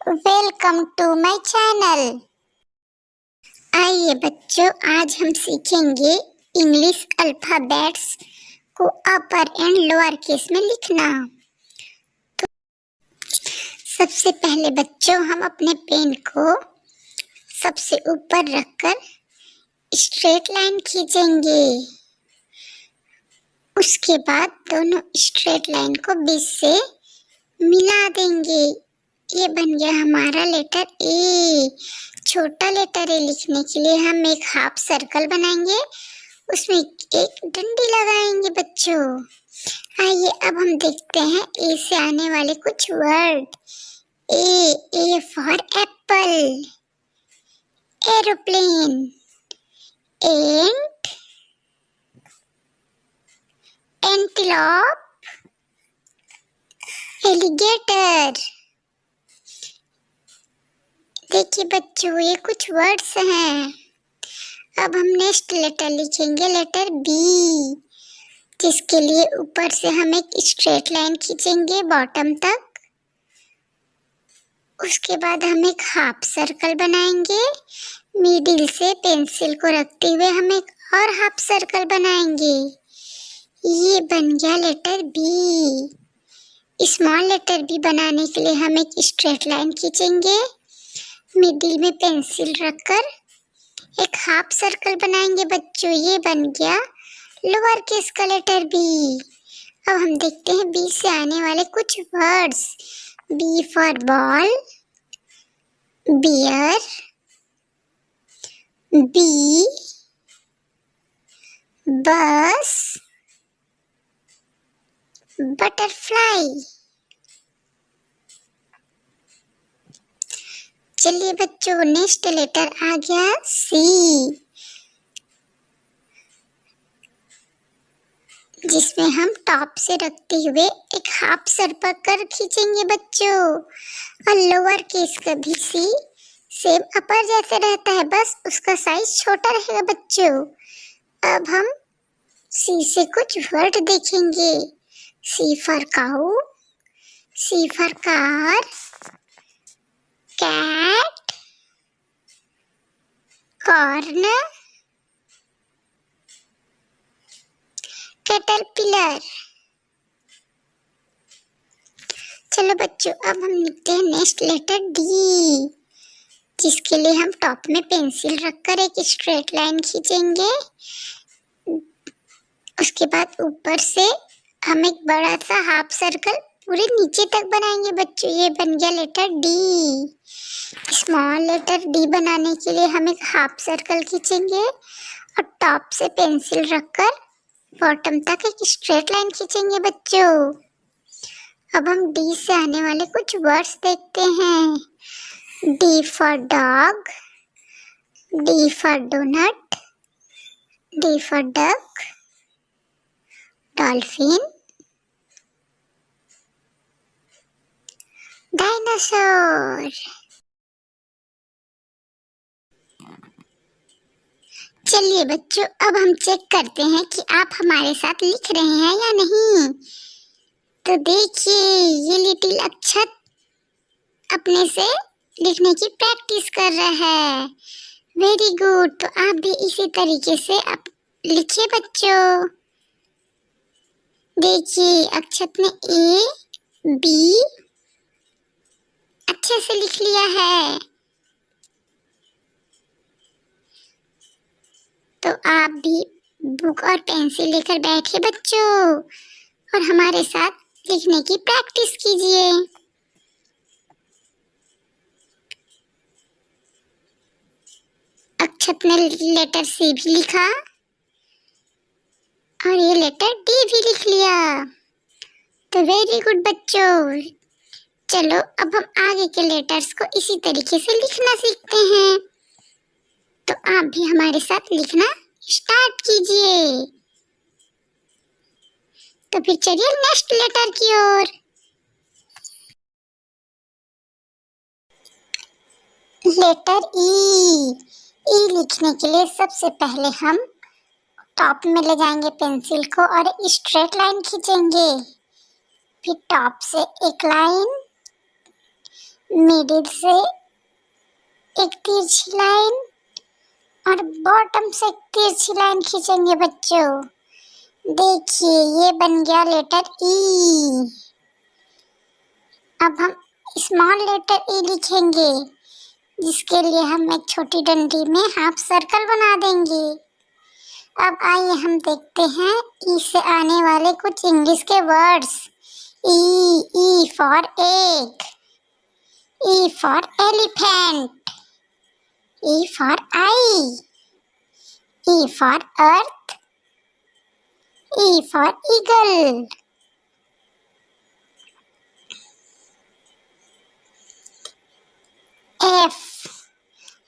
Welcome to my channel. आइए बच्चों, आज हम सीखेंगे इंग्लिश अल्फाबेट्स को अपर एंड लोअर केस में लिखना। तो सबसे पहले बच्चों, हम अपने पेन को सबसे ऊपर रखकर स्ट्रेट लाइन खींचेंगे। उसके बाद दोनों स्ट्रेट लाइन को बीच से मिला देंगे। ये बन गया हमारा लेटर ए। छोटा लेटर ए लिखने के लिए हम एक हाफ सर्कल बनाएंगे, उसमें एक डंडी लगाएंगे बच्चों। आइए अब हम देखते हैं ए से आने वाले कुछ word. A for Apple, aeroplane, ant, antelope, alligator. देखिए बच्चों, ये कुछ वर्ड्स हैं। अब हम नेक्स्ट लेटर लिखेंगे, लेटर बी, जिसके लिए ऊपर से हम एक स्ट्रेट लाइन खींचेंगे बॉटम तक। उसके बाद हम एक हाफ सर्कल बनाएंगे, मिडिल से पेंसिल को रखते हुए हम एक और हाफ सर्कल बनाएंगे। ये बन गया letter B. Small letter B बनाने के लिए हम एक स्ट्रेट लाइन खींचेंगे, मिडिल में पेंसिल रखकर एक हाफ सर्कल बनाएंगे बच्चों। ये बन गया लोअर केस का लेटर बी। अब हम देखते हैं बी से आने वाले कुछ words. B for ball, bear, bee, bus, butterfly. चलिए बच्चों, नेक्स्ट लेटर आ गया सी, जिसमें हम टॉप से रखते हुए एक हाफ सर्कल खींचेंगे बच्चों। और लोअर केस का भी सी सेम अपर जैसे रहता है, बस उसका साइज छोटा रहेगा बच्चों। अब हम सी से कुछ वर्ड देखेंगे। C for cow, C for car, cat, corn, caterpillar. चलो बच्चों, अब हम लिखते हैं नेक्स्ट लेटर डी, जिसके लिए हम टॉप में पेंसिल रखकर एक स्ट्रेट लाइन खींचेंगे। उसके बाद ऊपर से हम एक बड़ा सा हाफ सर्कल पूरे नीचे तक बनाएंगे बच्चों। ये बन गया letter D. Small letter D बनाने के लिए हम एक हाफ सर्कल खींचेंगे और टॉप से पेंसिल रखकर बॉटम तक एक स्ट्रेट लाइन खींचेंगे बच्चों। अब हम डी से आने वाले कुछ वर्ड्स देखते हैं। D for dog, D for donut, D for duck, dolphin, dinosaur. चलिए बच्चों, अब हम चेक करते हैं कि आप हमारे साथ लिख रहे हैं या नहीं। तो देखिए, ये लिटिल अक्षत अपने से लिखने की प्रैक्टिस कर रहा है। Very good. तो आप भी इसी तरीके से आप लिखिए बच्चों। देखिए, अक्षत ने ए बी अच्छे से लिख लिया है। तो आप भी बुक और पेंसिल लेकर बैठिए बच्चों और हमारे साथ लिखने की प्रैक्टिस कीजिए। अक्षत ने लेटर सी भी लिखा और ये लेटर डी भी लिख लिया। तो वेरी गुड बच्चों। चलो अब हम आगे के लेटर्स को इसी तरीके से लिखना सीखते हैं। तो आप भी हमारे साथ लिखना स्टार्ट कीजिए। तो फिर चलिए नेक्स्ट लेटर की ओर। लेटर ई लिखने के लिए सबसे पहले हम टॉप में ले जाएंगे पेंसिल को और स्ट्रेट लाइन खींचेंगे। फिर टॉप से एक लाइन, मिडिल से एक तिरछी लाइन और बॉटम से एक तिरछी लाइन खींचेंगे बच्चों। देखिए ये बन गया लेटर ई। अब हम स्मॉल लेटर ई लिखेंगे, जिसके लिए हम एक छोटी डंडी में हाफ सर्कल बना देंगे। अब आइए हम देखते हैं ई से आने वाले कुछ इंग्लिश के words. E for egg, E for elephant, E for eye, E for earth, E for eagle. F,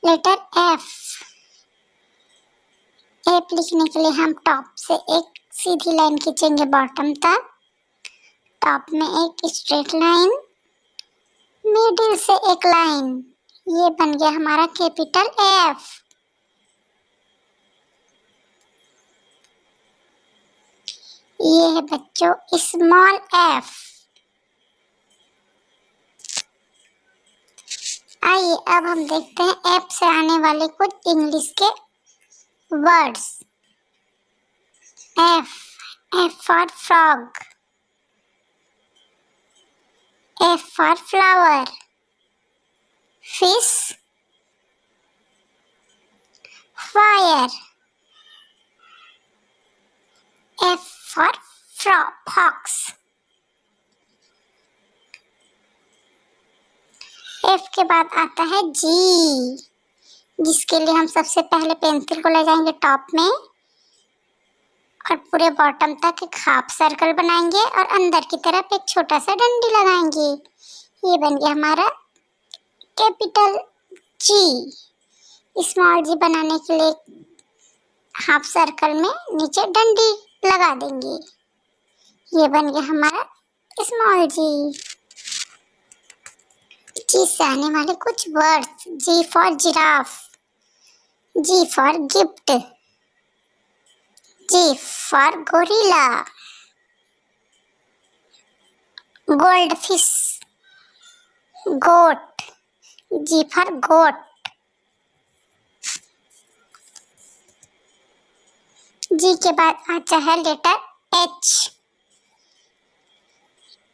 letter F. F लिखने के लिए हम टॉप से एक सीधी लाइन खींचेंगे बॉटम तक, टॉप में एक स्ट्रेट लाइन, मिडिल से एक लाइन। ये बन गया हमारा कैपिटल एफ। ये है बच्चों स्मॉल एफ। आइए अब हम देखते हैं एफ से आने वाले कुछ इंग्लिश के words. F, F for frog, F for flower, fish, fire, F for fox. F के बाद आता है जी, जिसके लिए हम सबसे पहले पेंसिल को ले जाएंगे टॉप में और पूरे बॉटम तक एक हाफ सर्कल बनाएंगे और अंदर की तरफ एक छोटा सा डंडी लगाएंगे। ये बन गया हमारा कैपिटल जी। स्मॉल जी बनाने के लिए हाफ सर्कल में नीचे डंडी लगा देंगे। ये बन गया हमारा स्मॉल जी। जी से आने वाले कुछ words. G for giraffe, G for gift, G for gorilla, gold fish, goat, G for goat. G के बाद आता है लेटर एच।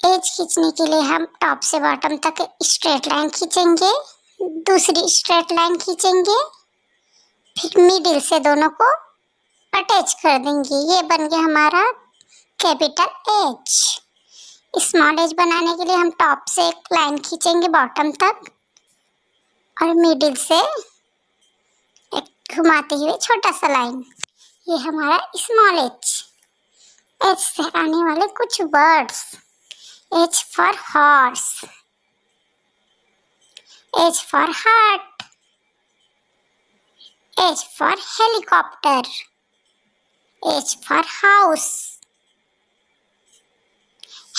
एच खींचने के लिए हम टॉप से बॉटम तक स्ट्रेट लाइन खींचेंगे, दूसरी स्ट्रेट लाइन खींचेंगे, फिर मिडिल से दोनों को अटैच कर देंगे। ये बन गया हमारा कैपिटल एच। स्मॉल एच बनाने के लिए हम टॉप से एक लाइन खींचेंगे बॉटम तक और मिडिल से एक घुमाते हुए छोटा सा लाइन। ये हमारा स्मॉल एच। एच से आने वाले कुछ words. H for horse, H for heart, H for helicopter, H for house,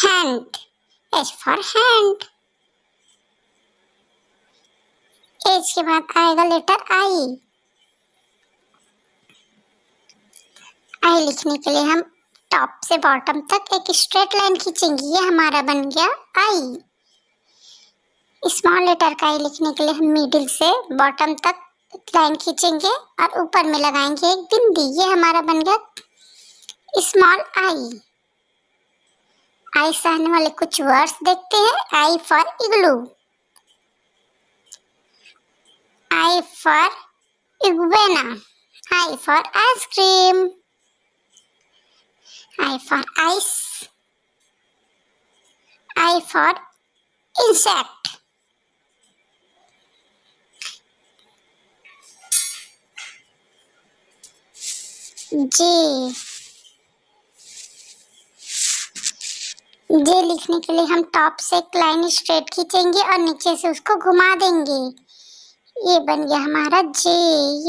hand, H for hand। H के बाद आएगा लेटर I। I लिखने के लिए हम टॉप से बॉटम तक एक स्ट्रेट लाइन खींचेंगे। ये हमारा बन गया आई। स्मॉल लेटर का आई लिखने के लिए हम मिडिल से बॉटम तक लाइन खींचेंगे और ऊपर में लगाएंगे एक बिंदी। ये हमारा बन गया स्मॉल आई। आई से आने वाले कुछ वर्ड्स देखते हैं। I for igloo, I for iguana, I for ice cream, I for ice, I for insect। J लिखने के लिए हम टॉप से एक लाइन स्ट्रेट खींचेंगे और नीचे से उसको घुमा देंगे। ये बन गया हमारा जे।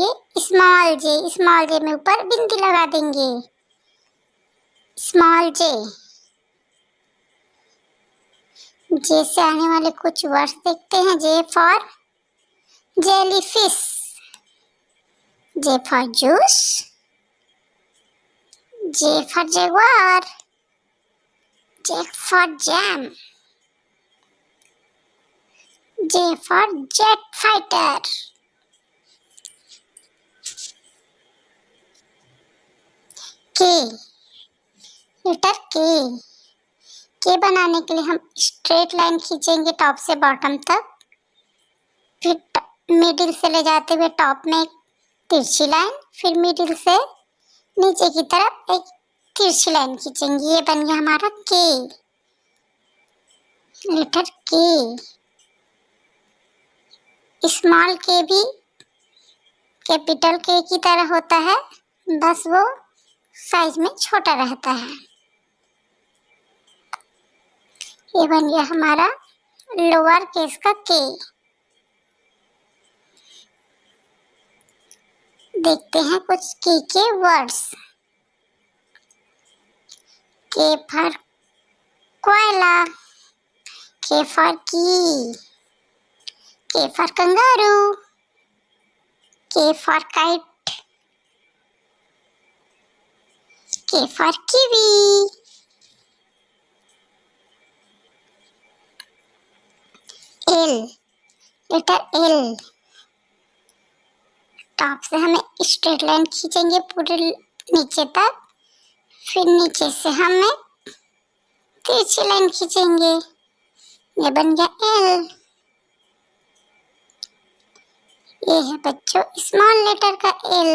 ये स्मॉल जे, स्मॉल जे में ऊपर बिंदी लगा देंगे। स्मॉल जे। जे से आने वाले कुछ वर्ड्स देखते हैं। J for jellyfish, J for juice, J for jaguar, J for jam, J for jet fighter. K, letter K बनाने के लिए हम स्ट्रेट लाइन खींचेंगे टॉप से बॉटम तक, फिर मिडिल से ले जाते हुए टॉप में एक तिरछी लाइन, फिर मिडिल से नीचे की तरफ एक तिरछी लाइन खींचेंगे। ये बन गया हमारा के, लेटर के। स्मॉल के भी कैपिटल के की तरह होता है, बस वो साइज में छोटा रहता है। ये बन गया हमारा लोअर केस का के। देखते हैं कुछ के वर्ड्स। के फॉर कोयला, के for K for kangaroo, K for kite, K for kiwi, L, letter L। Top से हमें स्ट्रेट लाइन खींचेंगे पूरे नीचे तक, फिर नीचे से हमें तिरछी लाइन खींचेंगे। ये बन गया L। ये है बच्चों स्मॉल लेटर का L।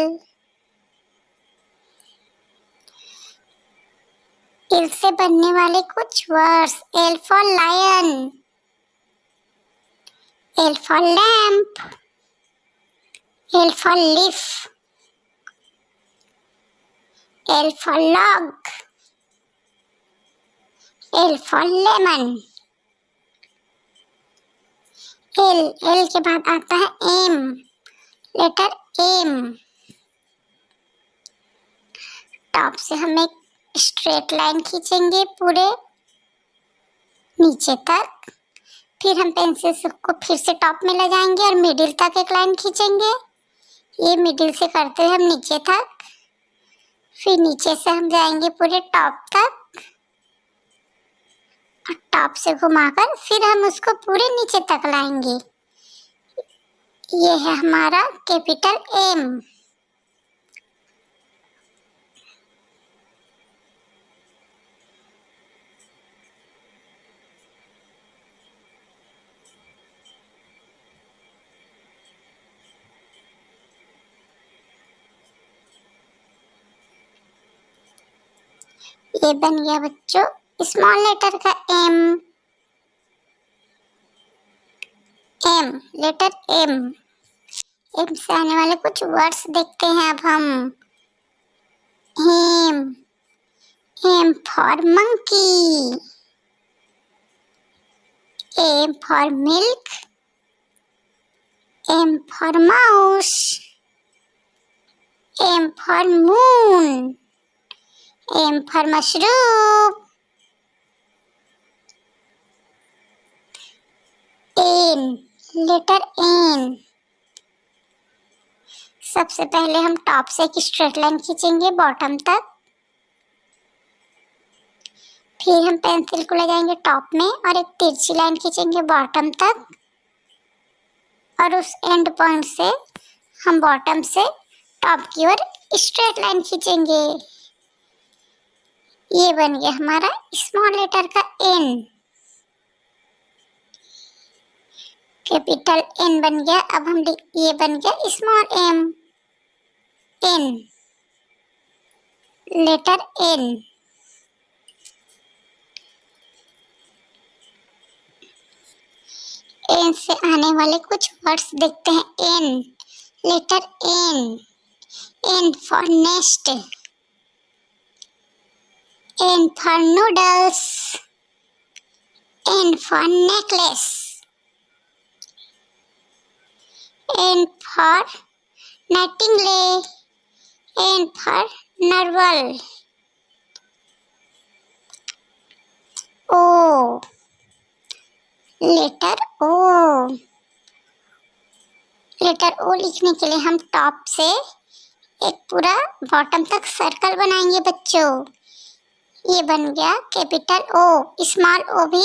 L से बनने वाले कुछ words. L for lion, L for lamp, L for leaf, L for log, L for lemon। L के बाद आता है M, लेटर M। टॉप से हम एक स्ट्रेट लाइन खींचेंगे पूरे नीचे तक, फिर हम पेंसिल को फिर से टॉप में ले जाएंगे और मिडिल तक एक लाइन खींचेंगे। ये मिडिल से करते हैं हम नीचे तक, फिर नीचे से हम जाएंगे पूरे टॉप तक और टॉप से घुमाकर फिर हम उसको पूरे नीचे तक लाएंगे। ये है हमारा कैपिटल M। ये बन गया बच्चों स्मॉल लेटर का M। M, letter M। M से आने वाले कुछ वर्ड्स देखते हैं अब हम। M, M for monkey, M for milk, M for mouse, M for moon, M for mushroom, N, letter N। सबसे पहले हम टॉप से एक स्ट्रेट लाइन खींचेंगे बॉटम तक, फिर हम पेंसिल को ले जाएंगे टॉप में और एक तिरछी लाइन खींचेंगे बॉटम तक और उस एंड पॉइंट से हम बॉटम से टॉप की ओर स्ट्रेट लाइन खींचेंगे। ये बन गया हमारा स्मॉल लेटर का N। कैपिटल N बन गया। अब हम ये बन गया स्मॉल M। N, letter N। N से आने वाले कुछ वर्ड्स देखते हैं। N, letter N। N for nest, N for noodles, N for necklace, N for nightingale, N for narwhal। O, letter O। Letter O लिखने के लिए हम टॉप से एक पूरा बॉटम तक सर्कल बनाएंगे बच्चों। ये बन गया कैपिटल O। स्मॉल O भी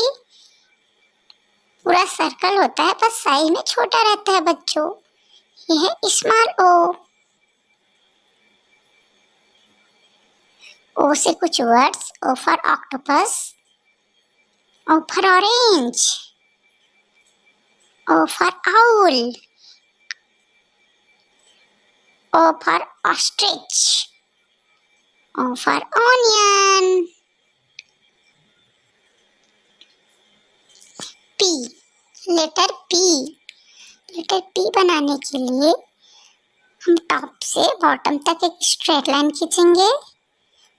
पूरा सर्कल होता है, बस साइज में छोटा रहता है बच्चों। ये है स्मॉल ओ। ओ से कुछ words. O for octopus, O for orange, O for owl, O for ostrich, O for onion, P, letter P। Letter P बनाने के लिए हम टॉप से बॉटम तक एक स्ट्रेट लाइन खींचेंगे।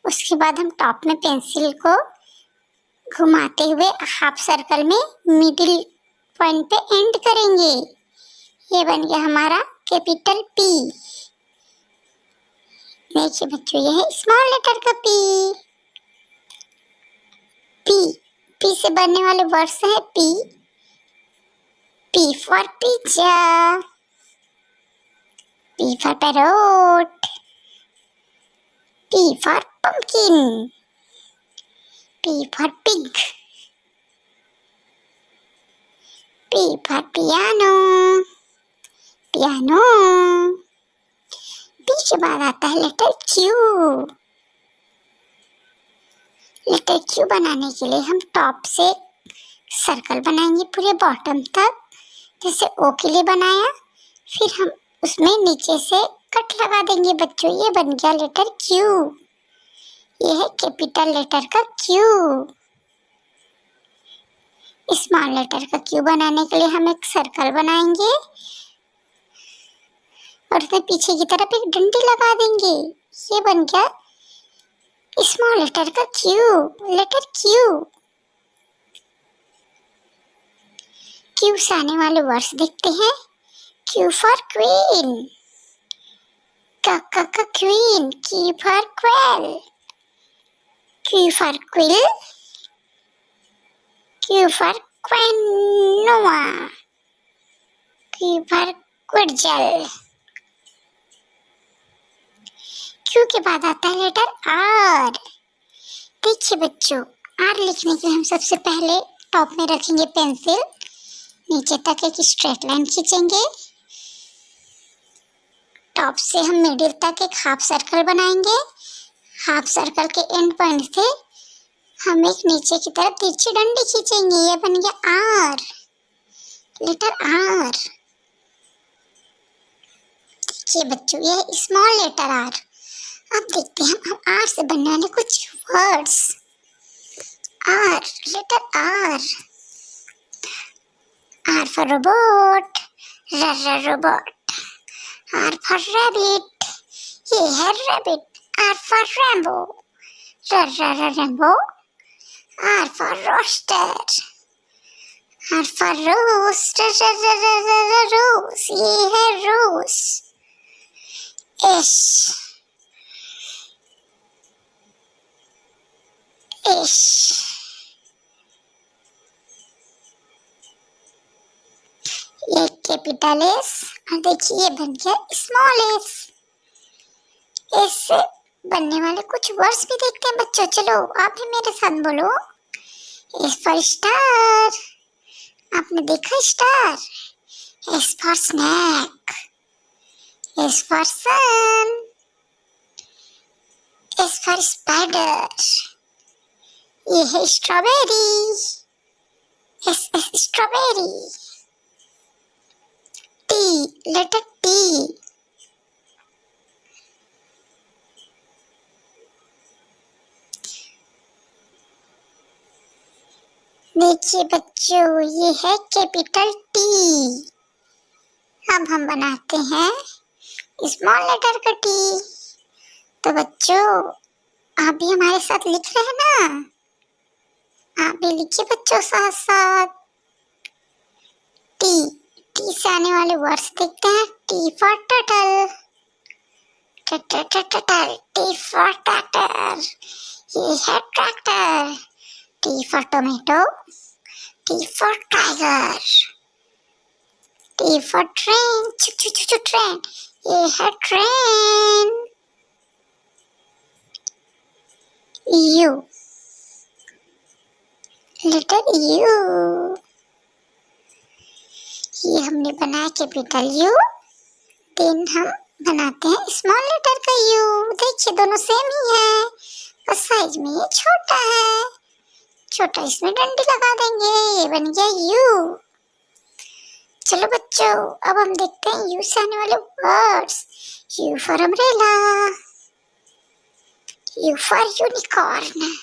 उसके बाद हम टॉप में पेंसिल को घुमाते हुए हाफ सर्कल में मिडिल पॉइंट पे एंड करेंगे। ये बन गया हमारा कैपिटल P। देखिए बच्चों, ये है स्मॉल लेटर का P। P से बनने वाले वर्ड्स हैं P for pizza, P for parrot, P for pumpkin, P for pig, P for piano, P के बाद आता है लेटर Q। लेटर Q बनाने के लिए हम टॉप से सर्कल बनाएंगे पूरे बॉटम तक, जैसे O के लिए बनाया। फिर हम उसमें नीचे से कट लगा देंगे बच्चों। ये बन गया लेटर Q। ये है कैपिटल लेटर का Q। स्मॉल लेटर का Q बनाने के लिए हम एक सर्कल बनाएंगे और उसमें पीछे की तरफ एक डंडी लगा देंगे। ये बन गया स्मॉल लेटर का Q, लेटर Q। Q से आने वाले वर्ड्स देखते हैं। Q for queen, queen, Q for quail, Q for quill, Q for quinoa, Q for quetzal. Q के बाद आता है लेटर R। देखिए बच्चों, R लिखने के लिए हम सबसे पहले टॉप में रखेंगे पेंसिल, नीचे तक एक स्ट्रेट लाइन खींचेंगे। टॉप से हम मिडिल तक एक हाफ सर्कल बनाएंगे। हाफ सर्कल के एंड पॉइंट से हम एक नीचे की तरफ तिरछी डंडी खींचेंगे। ये बन गया R, लेटर R। देखिए बच्चों, ये है स्मॉल लेटर R। अब देखते हैं हम R से बनने वाले कुछ words. R, letter R। R for robot, robot। R for rabbit, ये है rabbit। R for Rambo, Rambo। R for roaster, R for roast, rose, ये है rose। S, ये कैपिटल S और देखिए ये बन गया स्मॉल S। S से बनने वाले कुछ वर्ड्स भी देखते हैं बच्चों। चलो आप भी मेरे साथ बोलो। S फॉर स्टार, आपने देखा star. S for snack, S for sun, S for spider, ये है strawberry, strawberry. T, letter T। देखिए बच्चों, ये है कैपिटल T। अब हम बनाते हैं स्मॉल लेटर का T। तो बच्चों, आप भी हमारे साथ लिख रहे हैं ना? आप भी लिखिए बच्चों साथ साथ। T से आने वाले वर्ड्स देखते हैं। T for turtle, turtle, T for tractor, ये है tractor. T for tomato, T for tiger, T for train, train, ये है ट्रेन। U, letter U। ये हमने बनाया कैपिटल यू, देन हम बनाते हैं स्मॉल लेटर का यू। देखिए दोनों सेम ही है, बस साइज में ये छोटा है। छोटा इसमें डंडी लगा देंगे, ये बन गया यू। चलो बच्चों, अब हम देखते हैं यू से आने वाले words. U for umbrella, U for unicorn,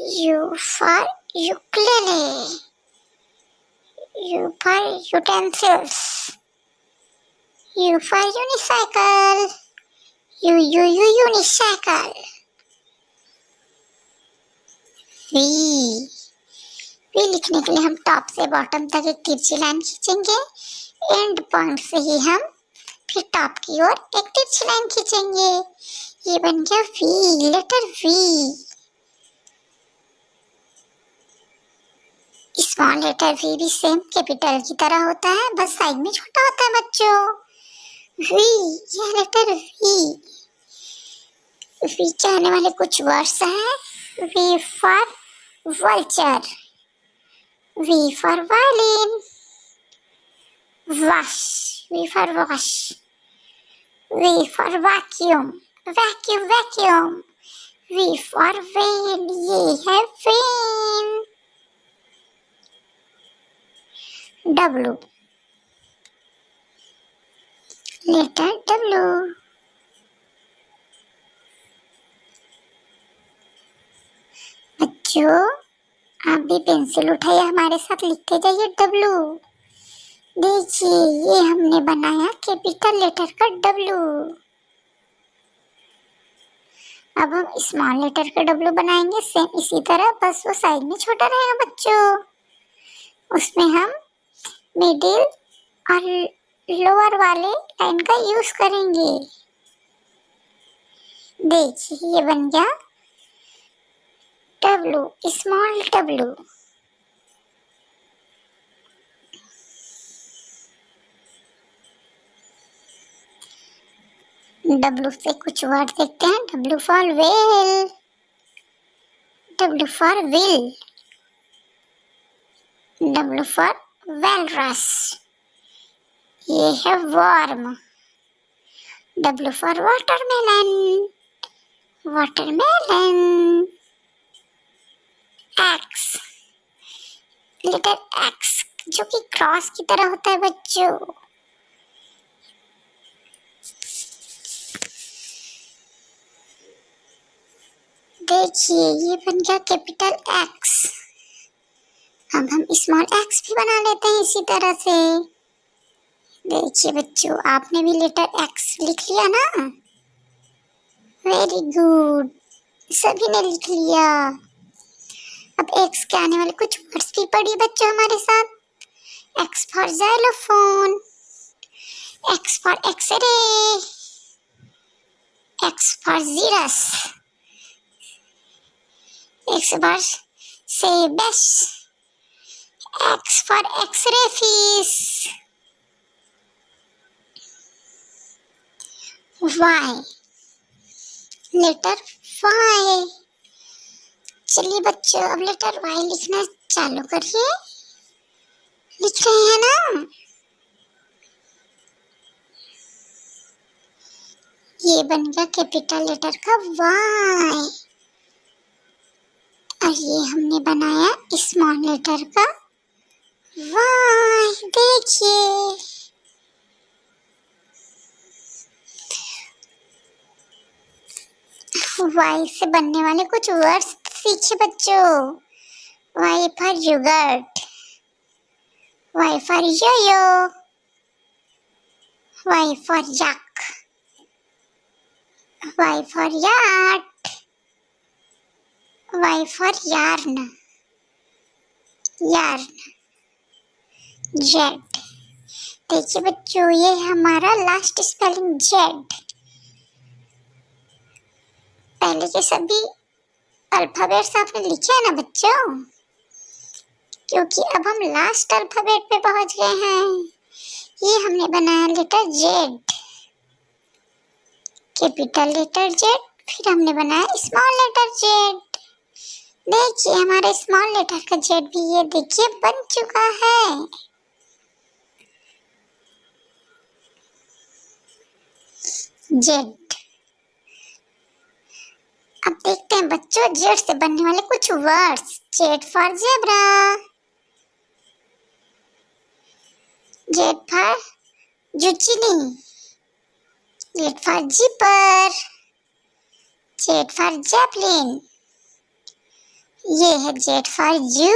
U for ukulele, U for utensils, U for unicycle, unicycle. V लिखने के लिए हम टॉप से बॉटम तक एक तिरछी लाइन खींचेंगे। एंड पॉइंट से ही हम फिर टॉप की ओर एक तिरछी लाइन खींचेंगे। ये बन गया V, letter V। Small letter V भी सेम कैपिटल की तरह होता है, बस साइज में छोटा होता है बच्चों। V, यह लेटर V। V के आने वाले कुछ वर्ड्स हैं। V for vulture, V for violin, wash, V for wash, V for vacuum, vacuum, V for vein, ये है vein। W, letter W। बच्चों, आप भी पेंसिल उठाइए, हमारे साथ लिखते जाइए W। देखिए ये हमने बनाया कैपिटल लेटर का W। अब हम स्मॉल लेटर का W बनाएंगे सेम इसी तरह, बस वो साइज में छोटा रहेगा बच्चों। उसमें हम मिडिल और लोअर वाले लाइन का यूज करेंगे। देखिए ये बन गया W, स्मॉल W। W से कुछ वर्ड देखते हैं। W for whale, W for will, W for walrus, ये है worm. W for watermelon, watermelon. X, letter X जो कि क्रॉस की तरह होता है बच्चों। देखिए ये बन गया कैपिटल X। अब हम स्मॉल x भी बना लेते हैं इसी तरह से। देखिए बच्चों, आपने भी लेटर x लिख लिया ना? वेरी गुड, सभी ने लिख लिया। अब x के आने वाले कुछ वर्ड्स भी पढ़िए बच्चों हमारे साथ। x for xylophone, x for x-ray, x for xeris, x for sebes, X for X-ray fish, Y, लेटर Y। चलिए बच्चों, अब लेटर Y लिखना चालू करिए। लिख रहे हैं ना? ये बन गया कैपिटल लेटर का Y। और ये हमने बनाया स्मॉल लेटर का वाह, देखिए वाई से बनने वाले कुछ वर्ड्स सीखिए बच्चों। Y for yogurt, Y for yoyo, Y for yak, Y for yurt, Y for yarn, yarn. Z, देखिए बच्चों ये हमारा लास्ट स्पेलिंग जेड। पहले के सभी अल्फाबेट्स आपने लिखे हैं ना बच्चों? क्योंकि अब हम लास्ट अल्फाबेट पे पहुंच गए हैं। ये हमने बनाया letter Z, capital letter Z, फिर हमने बनाया स्मॉल लेटर जेड। देखिए हमारे स्मॉल लेटर का जेड भी ये देखिए बन चुका है। जेड। अब देखते हैं बच्चों जेड से बनने वाले कुछ words. Z for zebra, Z for zucchini, Z for zipper, Z for Zeppelin, ये है जेड फॉर जू।